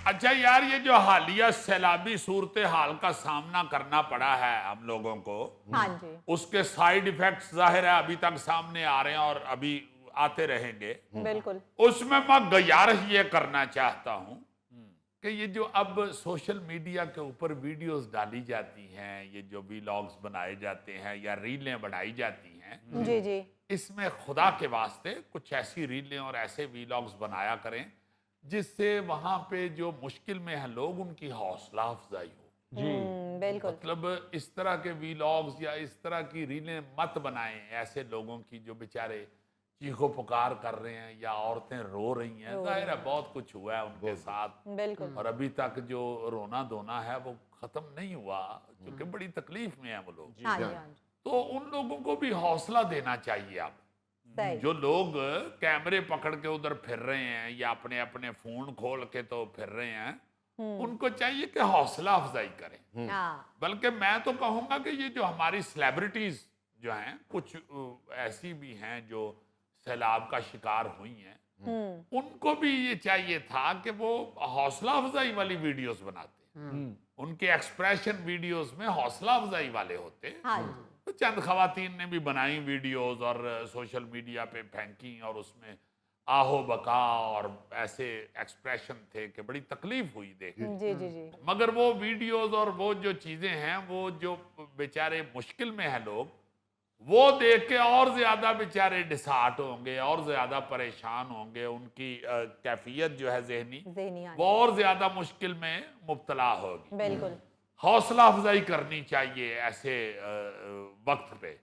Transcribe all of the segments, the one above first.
अच्छा यार, ये जो हालिया सैलाबी सूरत हाल का सामना करना पड़ा है हम लोगों को, हाँ जी। उसके साइड इफेक्ट्स जाहिर है अभी तक सामने आ रहे हैं और अभी आते रहेंगे। बिल्कुल। उसमें मैं गुजारिश ये करना चाहता हूं कि ये जो अब सोशल मीडिया के ऊपर वीडियोस डाली जाती हैं, ये जो वीलॉग्स बनाए जाते हैं या रीलें बनाई जाती हैं, जी, जी। इसमें खुदा के वास्ते कुछ ऐसी रीलें और ऐसे वीलॉग्स बनाया करें जिससे वहां पे जो मुश्किल में हैं लोग, उनकी हौसला अफजाई हो। जी। बिल्कुल। मतलब इस तरह के वीलॉग्स या इस तरह की रीलें मत बनाएं ऐसे लोगों की जो बेचारे चीखो पुकार कर रहे हैं या औरतें रो रही हैं। रो जाहिर रही है बहुत कुछ हुआ है उनके साथ बिल्कुल। और अभी तक जो रोना धोना है वो खत्म नहीं हुआ, क्योंकि बड़ी तकलीफ में है वो लोग। हाँ जी, हाँ जी। तो उन लोगों को भी हौसला देना चाहिए। आप सही। जो लोग कैमरे पकड़ के उधर फिर रहे हैं या अपने अपने फोन खोल के तो फिर रहे हैं, उनको चाहिए कि हौसला अफजाई करें। हाँ। बल्कि मैं तो कहूंगा कि ये जो हमारी सेलिब्रिटीज जो हैं, कुछ ऐसी भी हैं जो सैलाब का शिकार हुई हैं, उनको भी ये चाहिए था कि वो हौसला अफजाई वाली वीडियोस बनाते। उनके एक्सप्रेशन वीडियोस में हौसला अफजाई वाले होते। हाँ जी। तो चंद खवातीन ने भी बनाई वीडियोस और सोशल मीडिया पे फेंकी और उसमें आहो बका और ऐसे एक्सप्रेशन थे कि बड़ी तकलीफ हुई देख के। जी, जी, जी। मगर वो वीडियोस और वो जो चीजें हैं, वो जो बेचारे मुश्किल में हैं लोग, वो देख के और ज्यादा बेचारे डिसहार्ट होंगे और ज्यादा परेशान होंगे। उनकी कैफियत जो है जहनी, ज़हनी, हाँ वो जी। और ज्यादा मुश्किल में मुब्तला होगी। बिल्कुल। हौसला अफजाई करनी चाहिए ऐसे वक्त पे।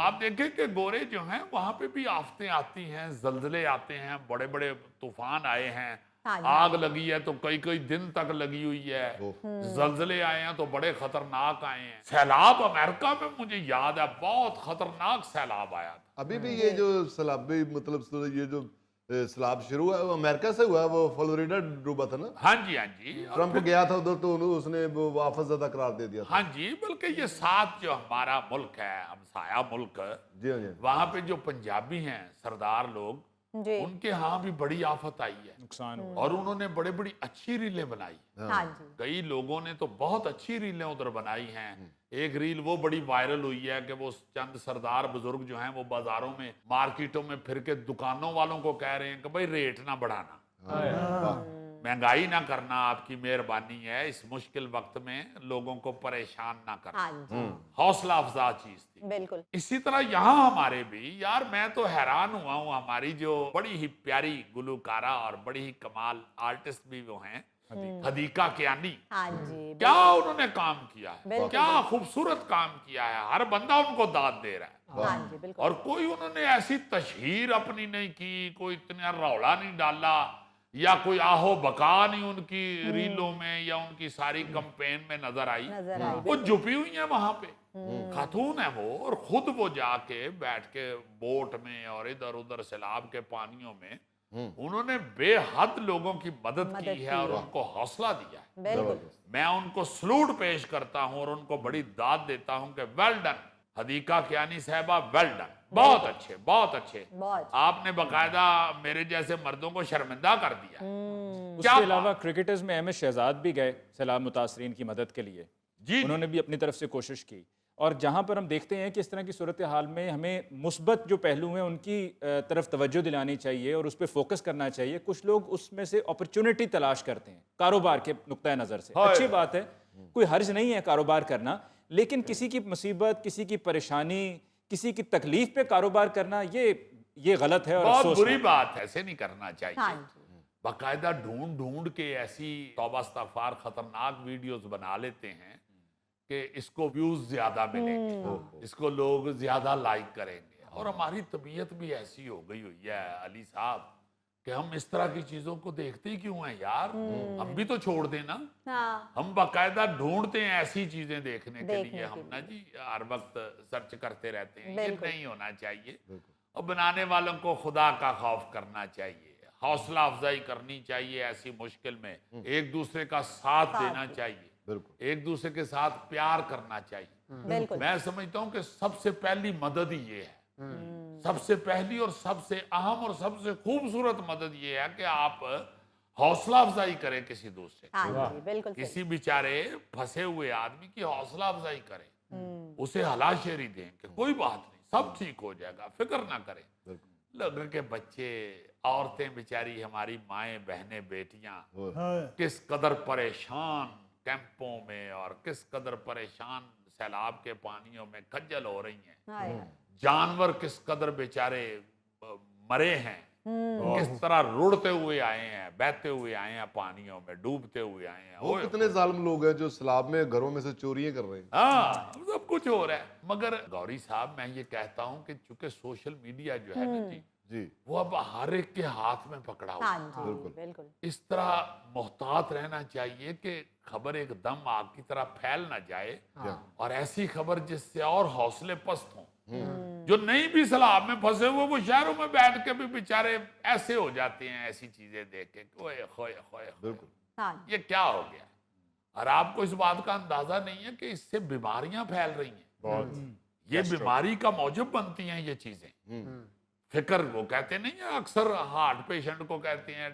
आप देखें कि गोरे जो हैं वहां पे भी आफतें आती हैं, जल्जले आते हैं, बड़े बड़े तूफान आए हैं, हाँ जी। आग लगी है तो कई कई दिन तक लगी हुई है, जल्जले आए हैं तो बड़े खतरनाक आए हैं। सैलाब अमेरिका में मुझे याद है बहुत खतरनाक सैलाब आया था। अभी भी ये जो सैलाबी मतलब ये जो सैलाब शुरू हुआ है वो अमेरिका से हुआ है, वो फ्लोरिडा डूबा था ना। हाँ जी, हाँ जी। और ट्रंप फिर- गया था उधर तो उसने वो वापस ज्यादा करार दे दिया था। हाँ जी, बल्कि ये साथ जो हमारा मुल्क है, हमसाया मुल्क, जी हाँ जी। वहां पे जो पंजाबी हैं सरदार लोग, जी। उनके यहाँ भी बड़ी आफत आई है नुकसान हुआ। और उन्होंने बड़ी बड़ी अच्छी रीलें बनाई। हाँ जी। कई लोगों ने तो बहुत अच्छी रीलें उधर बनाई हैं। एक रील वो बड़ी वायरल हुई है कि वो चंद सरदार बुजुर्ग जो हैं वो बाजारों में, मार्केटों में फिर के दुकानों वालों को कह रहे हैं कि भाई रेट ना बढ़ाना, महंगाई ना करना, आपकी मेहरबानी है, इस मुश्किल वक्त में लोगों को परेशान ना करना। हाँ जी। हौसला अफजा चीज थी। बिल्कुल। इसी तरह यहाँ हमारे भी यार, मैं तो हैरान हुआ हूँ, हमारी जो बड़ी ही प्यारी गुलकारा और बड़ी ही कमाल आर्टिस्ट भी वो हैं, हदीका कियानी। हाँ जी। क्या उन्होंने काम किया है, बिल्कुल। क्या खूबसूरत काम किया है, हर बंदा उनको दाद दे रहा है। हाँ जी। बिल्कुल। और कोई उन्होंने ऐसी तशहीर अपनी नहीं की, कोई इतना रौला नहीं डाला या कोई आहो बका नहीं उनकी रीलों में या उनकी सारी कंपेन में नजर आई। नजर आई। वो जुपी हुई है वहां पे, खातून है वो, और खुद वो जाके बैठ के बोट में और इधर उधर सैलाब के पानियों में उन्होंने बेहद लोगों की मदद की है और उनको हौसला दिया है। बिल्कुल। मैं उनको सलूट पेश करता हूं और उनको बड़ी दाद देता हूं कि वेल डन हदीका कियानी साहबा, वेल डन, बहुत अच्छे, बहुत अच्छे। बहुत। आपने बकायदा मेरे जैसे मर्दों को शर्मिंदा कर दिया। क्या उसके अलावा क्रिकेटर्स में एम एस शहजाद भी गए सैलाब मुतासरीन की मदद के लिए। जी, उन्होंने भी अपनी तरफ से कोशिश की। और जहाँ पर हम देखते हैं कि इस तरह की सूरत हाल में हमें मुस्बत जो पहलू हैं उनकी तरफ तवज्जो दिलानी चाहिए और उस पर फोकस करना चाहिए। कुछ लोग उसमें से अपॉर्चुनिटी तलाश करते हैं कारोबार के नुक्ता नज़र से। अच्छी बात है, कोई हर्ज नहीं है कारोबार करना, लेकिन किसी की मुसीबत, किसी की परेशानी, किसी की तकलीफ पे कारोबार करना ये गलत है और बहुत अफसोस बुरी है। बात है, ऐसे नहीं करना हाँ चाहिए। जी। बाकायदा ढूंढ ढूंढ के ऐसी तौबा इस्तगफार खतरनाक वीडियोस बना लेते हैं कि इसको व्यूज ज्यादा मिलेंगे, इसको लोग ज्यादा लाइक करेंगे। और हमारी तबीयत भी ऐसी हो गई हुई है अली साहब कि हम इस तरह की चीजों को देखते ही क्यों हैं यार, हम भी तो छोड़ देना। हाँ। हम बाकायदा ढूंढते हैं ऐसी चीजें देखने के देखने लिए, के हम ना जी हर वक्त सर्च करते रहते हैं। ये बिल्कुल। नहीं होना चाहिए और बनाने वालों को खुदा का खौफ करना चाहिए, हौसला अफजाई करनी चाहिए ऐसी मुश्किल में, एक दूसरे का साथ देना चाहिए, बिल्कुल। एक दूसरे के साथ प्यार करना चाहिए। बिल्कुल। मैं समझता हूं कि सबसे पहली मदद ही ये है, सबसे पहली और सबसे अहम और सबसे खूबसूरत मदद ये है कि आप हौसला अफजाई करें किसी दूसरे की। हाँ जी बिल्कुल सही। किसी बेचारे फंसे हुए आदमी की हौसला अफजाई करें, हम्म, उसे हलाशेरी दें कि कोई बात नहीं, सब ठीक हो जाएगा, फिक्र ना करें। लोगों के बच्चे, औरतें बेचारी, हमारी माएं, बहनें, बेटियां किस कदर परेशान कैंपों में और किस कदर परेशान सैलाब के पानियों में खज्जल हो रही हैं। हाय हाय। जानवर किस कदर बेचारे मरे हैं, किस तरह रुड़ते हुए आए हैं, बहते हुए आए हैं, पानियों में डूबते हुए आए हैं। वो ओए कितने जालिम लोग हैं जो सैलाब में घरों में से चोरियां कर रहे हैं। हाँ, सब कुछ हो रहा है। मगर गौरी साहब, मैं ये कहता हूं कि चूंकि सोशल मीडिया जो है ना जी, जी वो अब हर एक के हाथ में पकड़ा हुआ हाँ है। जी बिल्कुल। इस तरह मोहतात रहना चाहिए कि खबर एकदम आग की तरह फैल ना जाए, और ऐसी खबर जिससे और हौसले पस्त हों। जो नहीं भी सैलाब में फंसे हुए, वो शहरों में बैठ के भी बेचारे ऐसे हो जाते हैं ऐसी चीजें देख के, ओए होए होए होए, बिल्कुल। हाँ जी ये क्या हो गया। और आपको इस बात का अंदाजा नहीं है कि इससे बीमारियां फैल रही हैं। ये बीमारी का मौजब बनती हैं ये चीजें। फिक्र, वो कहते नहीं है अक्सर हार्ट पेशेंट को कहते हैं,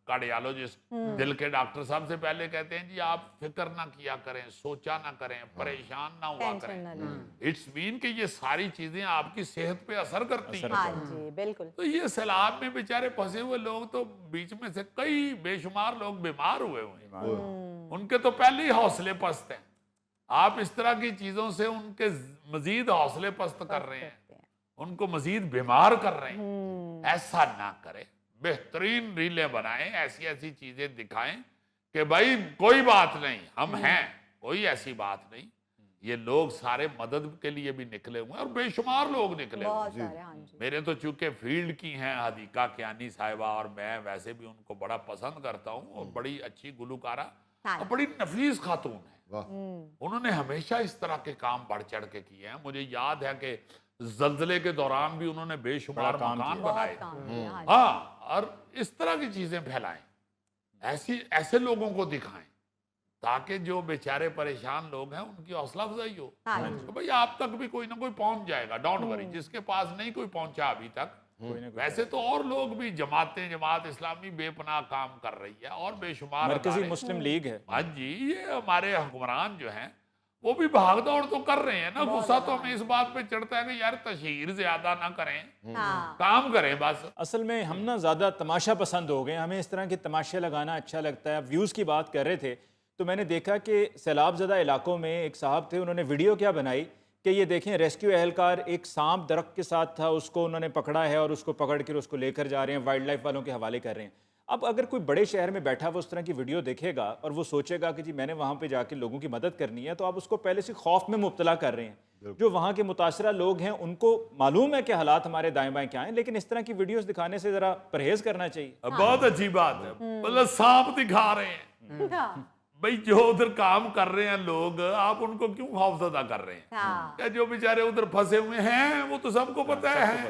कार्डियोलॉजिस्ट, दिल के डॉक्टर साहब से पहले कहते हैं जी आप फिक्र ना किया करें, सोचा ना करें, परेशान ना हुआ टेंशन करें। ना लें। इट्स मीन कि ये सारी चीजें आपकी सेहत पे असर करती हैं। हाँ जी बिल्कुल। तो ये सैलाब में बेचारे फंसे हुए लोग, तो बीच में से कई बेशुमार लोग बीमार हुए हैं। उनके तो पहले ही हौसले पस्त हैं, आप इस तरह की चीजों से उनके मजीद हौसले पस्त कर रहे हैं, उनको मजीद बीमार कर रहे हैं। ऐसा ना करें, बेहतरीन रीलें बनाएं, ऐसी ऐसी चीजें दिखाएं कि भाई कोई बात नहीं, हम हैं, कोई ऐसी बात नहीं। ये लोग सारे मदद के लिए भी निकले हुए हैं, और बेशुमार लोग निकले हुए हैं। बहुत सारे हाँ जी। मेरे तो चूंकि फील्ड की हैं हदीका कियानी साहिबा, और मैं वैसे भी उनको बड़ा पसंद करता हूँ, और बड़ी अच्छी गुलकारा हाँ। और बड़ी नफीस खातून है। वाह। उन्होंने हमेशा इस तरह के काम बढ़ चढ़ के किए हैं। मुझे याद है कि जल्जले के दौरान भी उन्होंने बेशुमार काम मकान किया। बनाए। बहुत काम किया हाँ जी। हाँ, और इस तरह की चीजें फैलाएं, ऐसे लोगों को दिखाएं, ताकि जो बेचारे परेशान लोग हैं उनकी हौसला अफजाई हो। हाँ जी। तो भाई आप तक भी कोई ना कोई पहुंच जाएगा, डोंट वरी। जिसके पास नहीं कोई पहुंचा अभी तक, वैसे तो और लोग भी, जमात इस्लामी बेपनाह काम कर रही है, और बेशुमार मरकजी अदारे। मुस्लिम लीग है। हाँ जी, ये हमारे हुक्मरान जो हैं वो भी भाग दौड़ तो कर रहे हैं ना। गुस्सा तो हमें इस बात पे चढ़ता है कि यार तशहीर ज्यादा ना करें, हाँ काम करें बस। असल में हम ना ज़्यादा तमाशा पसंद हो गए, हमें इस तरह के तमाशे लगाना अच्छा लगता है। व्यूज़ की बात कर रहे थे तो मैंने देखा कि सैलाब ज़दा इलाकों में एक साहब थे, उन्होंने वीडियो क्या बनाई कि ये देखें, रेस्क्यू एहलकार एक सांप दरख्त के साथ था, उसको उन्होंने पकड़ा है और उसको पकड़ कर उसको लेकर जा रहे हैं, वाइल्ड लाइफ वालों के हवाले कर रहे हैं। अब अगर कोई बड़े शहर में बैठा वो उस तरह की वीडियो देखेगा और वो सोचेगा कि जी मैंने वहाँ पे जाके लोगों की मदद करनी है, तो आप उसको पहले से खौफ में मुब्तला कर रहे हैं। जो वहाँ के मुतासरा लोग हैं उनको मालूम है कि हालात हमारे दाएं बाएं क्या हैं, लेकिन इस तरह की वीडियोस दिखाने से ज़रा परहेज करना चाहिए। बहुत अच्छी बात है, मतलब सांप दिखा रहे हैं। हाँ भाई जो उधर काम कर रहे हैं लोग, आप उनको क्यों खौफजदा कर रहे हैं? हाँ क्या जो बेचारे उधर फंसे हुए हैं वो तो सबको पता है।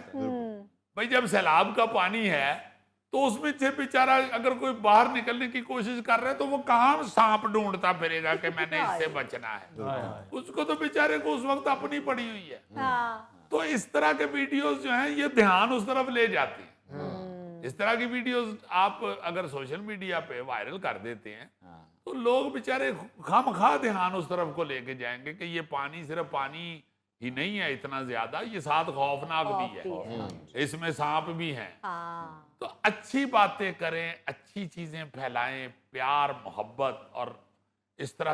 भाई जब सैलाब का पानी है तो उसमें से बेचारा अगर कोई बाहर निकलने की कोशिश कर रहा है तो वो कहाँ सांप ढूंढता फिरेगा कि मैंने इससे बचना है। उसको तो बेचारे को उस वक्त अपनी पड़ी हुई है। हाँ तो इस तरह के वीडियोस जो हैं ये ध्यान उस तरफ ले जाते हैं। इस तरह की वीडियोस आप अगर सोशल मीडिया पे वायरल कर देते हैं तो लोग बेचारे खामखा ध्यान उस तरफ को लेके जाएंगे कि ये पानी सिर्फ पानी ही नहीं है इतना ज्यादा, ये साथ खौफनाक भी है, इसमें सांप भी हैं। हाँ तो अच्छी बातें करें, अच्छी चीजें फैलाएं, प्यार मोहब्बत और इस तरह की